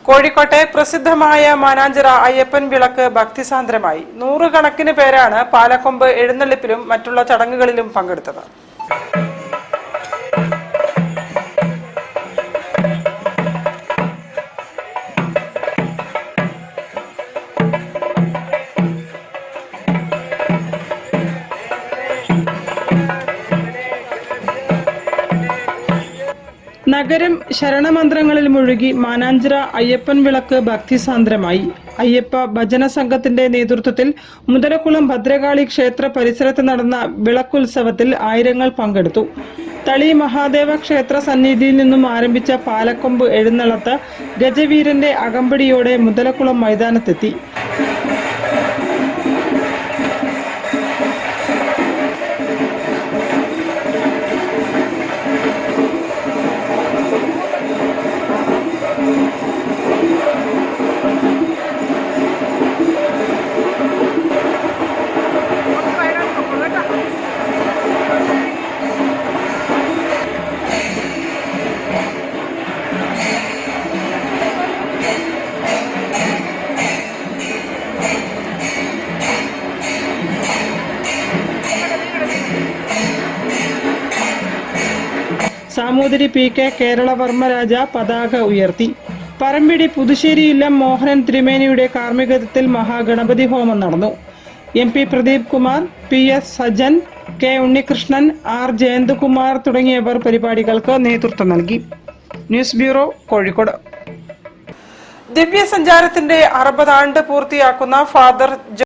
കോഴിക്കോട്ടെ പ്രസിദ്ധമായ മാനാഞ്ചിറ അയ്യപ്പൻ വിളക്ക് ഭക്തിസാന്ദ്രമായി. നൂറുകണക്കിന് പേരാണ് പാലക്കൊമ്പ് എഴുന്നള്ളിപ്പിലും മറ്റുള്ള ചടങ്ങുകളിലും പങ്കെടുത്തത്. നഗരം ശരണമന്ത്രങ്ങളിൽ മുഴുകി മാനാഞ്ചിറ അയ്യപ്പൻ വിളക്ക് ഭക്തിസാന്ദ്രമായി. അയ്യപ്പ ഭജന സംഘത്തിന്റെ നേതൃത്വത്തിൽ മുതലക്കുളം ഭദ്രകാളി ക്ഷേത്ര പരിസരത്ത് നടന്ന വിളക്കുത്സവത്തിൽ ആയിരങ്ങൾ പങ്കെടുത്തു. തളി മഹാദേവ ക്ഷേത്ര സന്നിധിയിൽ നിന്നും ആരംഭിച്ച പാലക്കൊമ്പ് എഴുന്നള്ളത്ത് ഗജവീരന്റെ അകമ്പടിയോടെ മുതലക്കുളം മൈതാനത്തെത്തി. സാമൂതിരി PK കേരളവർമ്മരാജ പതാക ഉയർത്തി. പറമ്പിടി പുതുശ്ശേരി ഇല്ലം മോഹനൻ തിരുമേനിയുടെ കാർമ്മികത്വത്തിൽ മഹാഗണപതി ഹോമം നടന്നു. MP Pradeep Kumar, PS Sajan, K Unnikrishnan, R Jayanthakumar തുടങ്ങിയവർ പരിപാടികൾക്ക് നേതൃത്വം നൽകി. News bureau, Kozhikode. ദിവ്യസഞ്ചാരത്തിന്റെ 60 ആണ്ട് പൂർത്തിയാക്കുന്ന ഫാദർ